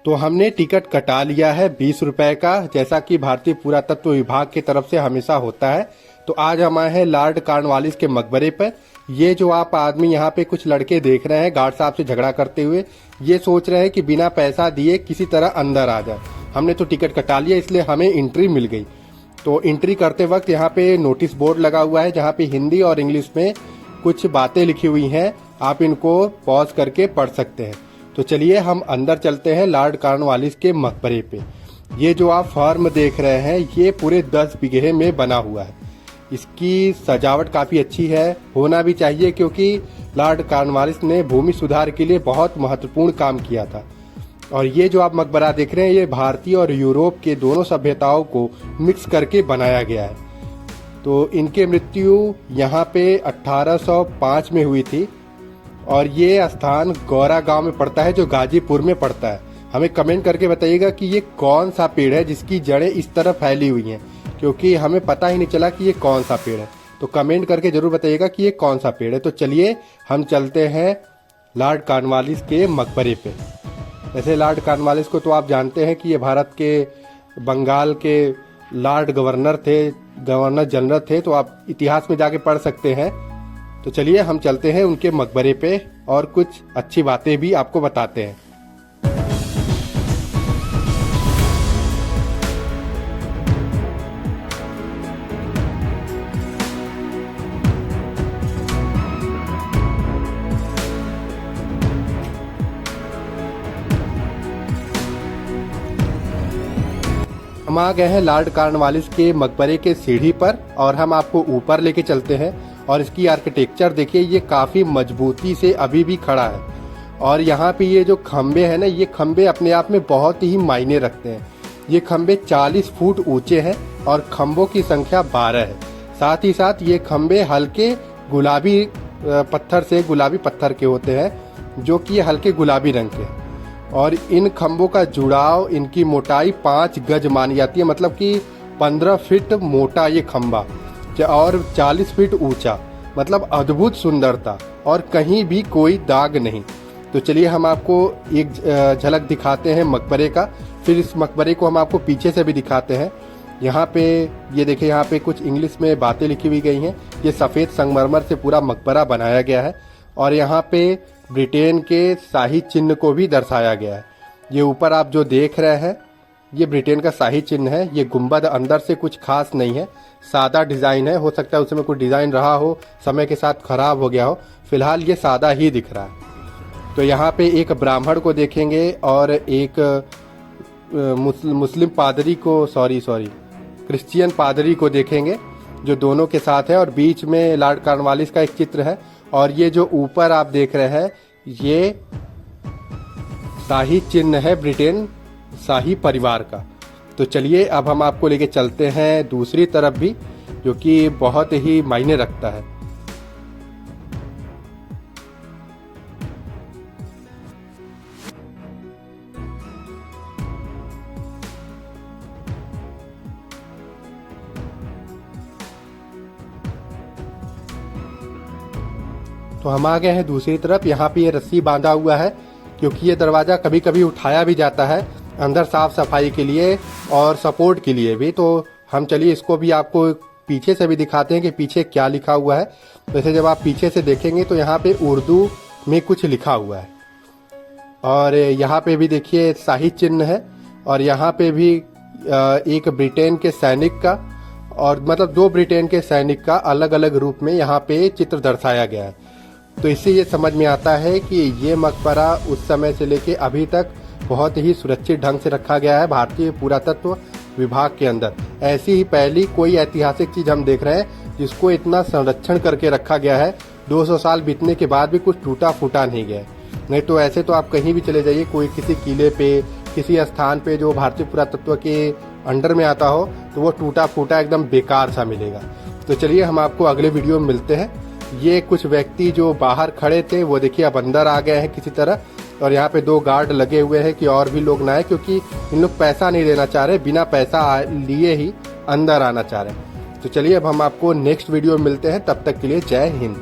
तो हमने टिकट कटा लिया है 20 रुपए का, जैसा कि भारतीय पुरातत्व विभाग की तरफ से हमेशा होता है। तो आज हम आए हैं लॉर्ड कॉर्नवालिस के मकबरे पर। ये जो आप आदमी यहाँ पे कुछ लड़के देख रहे हैं गार्ड साहब से झगड़ा करते हुए, ये सोच रहे हैं कि बिना पैसा दिए किसी तरह अंदर आ जाए। हमने तो टिकट कटा लिया, इसलिए हमें एंट्री मिल गई। तो एंट्री करते वक्त यहाँ पे नोटिस बोर्ड लगा हुआ है जहाँ पे हिंदी और इंग्लिश में कुछ बातें लिखी हुई हैं, आप इनको पॉज करके पढ़ सकते हैं। तो चलिए हम अंदर चलते हैं लॉर्ड कॉर्नवालिस के मकबरे पे। ये जो आप फार्म देख रहे हैं ये पूरे 10 बीघे में बना हुआ है। इसकी सजावट काफ़ी अच्छी है, होना भी चाहिए, क्योंकि लॉर्ड कॉर्नवालिस ने भूमि सुधार के लिए बहुत महत्वपूर्ण काम किया था। और ये जो आप मकबरा देख रहे हैं ये भारतीय और यूरोप के दोनों सभ्यताओं को मिक्स करके बनाया गया है। तो इनकी मृत्यु यहाँ पे 1805 में हुई थी और ये स्थान गौरा गांव में पड़ता है जो गाजीपुर में पड़ता है। हमें कमेंट करके बताइएगा कि ये कौन सा पेड़ है जिसकी जड़ें इस तरह फैली हुई हैं, क्योंकि हमें पता ही नहीं चला कि ये कौन सा पेड़ है। तो कमेंट करके जरूर बताइएगा कि ये कौन सा पेड़ है। तो चलिए हम चलते हैं लॉर्ड कॉर्नवालिस के मकबरे पे। ऐसे लॉर्ड कॉर्नवालिस को तो आप जानते हैं कि ये भारत के बंगाल के लॉर्ड गवर्नर जनरल थे, तो आप इतिहास में जाके पढ़ सकते हैं। तो चलिए हम चलते हैं उनके मकबरे पे और कुछ अच्छी बातें भी आपको बताते हैं। हम आ गए हैं लॉर्ड कॉर्नवालिस के मकबरे के सीढ़ी पर और हम आपको ऊपर लेके चलते हैं। और इसकी आर्किटेक्चर देखिए, ये काफ़ी मजबूती से अभी भी खड़ा है। और यहाँ पे ये जो खम्बे हैं ना, ये खम्बे अपने आप में बहुत ही मायने रखते हैं। ये खम्बे 40 फुट ऊंचे हैं और खम्बों की संख्या 12 है। साथ ही साथ ये खम्बे हल्के गुलाबी पत्थर के होते हैं, जो कि हल्के गुलाबी रंग के हैं। और इन खम्बों का जुड़ाव, इनकी मोटाई 5 गज मानी जाती है, मतलब कि 15 फीट मोटा ये खम्बा और 40 फीट ऊंचा, मतलब अद्भुत सुंदरता और कहीं भी कोई दाग नहीं। तो चलिए हम आपको एक झलक दिखाते हैं मकबरे का, फिर इस मकबरे को हम आपको पीछे से भी दिखाते हैं। यहाँ पे ये देखिए, यहाँ पे कुछ इंग्लिश में बातें लिखी हुई गई हैं। ये सफ़ेद संगमरमर से पूरा मकबरा बनाया गया है और यहाँ पे ब्रिटेन के शाही चिन्ह को भी दर्शाया गया है। ये ऊपर आप जो देख रहे हैं ये ब्रिटेन का शाही चिन्ह है। ये गुंबद अंदर से कुछ खास नहीं है, सादा डिज़ाइन है। हो सकता है उसमें कुछ डिज़ाइन रहा हो, समय के साथ खराब हो गया हो। फिलहाल ये सादा ही दिख रहा है। तो यहाँ पे एक ब्राह्मण को देखेंगे और एक मुस्लिम पादरी को क्रिश्चियन पादरी को देखेंगे, जो दोनों के साथ है। और बीच में लॉर्ड कॉर्नवालिस का एक चित्र है। और ये जो ऊपर आप देख रहे हैं ये शाही चिन्ह है ब्रिटेन शाही परिवार का। तो चलिए अब हम आपको लेके चलते हैं दूसरी तरफ भी, जो कि बहुत ही मायने रखता है। तो हम आ गए हैं दूसरी तरफ। यहाँ पे ये रस्सी बांधा हुआ है, क्योंकि ये दरवाज़ा कभी कभी उठाया भी जाता है अंदर साफ सफाई के लिए और सपोर्ट के लिए भी। तो हम चलिए इसको भी आपको पीछे से भी दिखाते हैं कि पीछे क्या लिखा हुआ है। वैसे जब आप पीछे से देखेंगे तो यहाँ पे उर्दू में कुछ लिखा हुआ है। और यहाँ पे भी देखिए शाही चिन्ह है। और यहाँ पे भी एक ब्रिटेन के सैनिक का, और मतलब 2 ब्रिटेन के सैनिक का अलग अलग रूप में यहाँ पे चित्र दर्शाया गया है। तो इससे ये समझ में आता है कि ये मकबरा उस समय से लेके अभी तक बहुत ही सुरक्षित ढंग से रखा गया है भारतीय पुरातत्व विभाग के अंदर। ऐसी ही पहली कोई ऐतिहासिक चीज़ हम देख रहे हैं जिसको इतना संरक्षण करके रखा गया है। 200 साल बीतने के बाद भी कुछ टूटा फूटा नहीं गया। नहीं तो ऐसे तो आप कहीं भी चले जाइए, कोई किसी किले पे, किसी स्थान पे जो भारतीय पुरातत्व के अंडर में आता हो, तो वो टूटा फूटा एकदम बेकार सा मिलेगा। तो चलिए हम आपको अगले वीडियो में मिलते हैं। ये कुछ व्यक्ति जो बाहर खड़े थे वो देखिए अब अंदर आ गए हैं किसी तरह। और यहाँ पे 2 गार्ड लगे हुए हैं कि और भी लोग ना आए, क्योंकि इन लोग पैसा नहीं देना चाह रहे, बिना पैसा लिए ही अंदर आना चाह रहे हैं। तो चलिए अब हम आपको नेक्स्ट वीडियो में मिलते हैं, तब तक के लिए जय हिंद।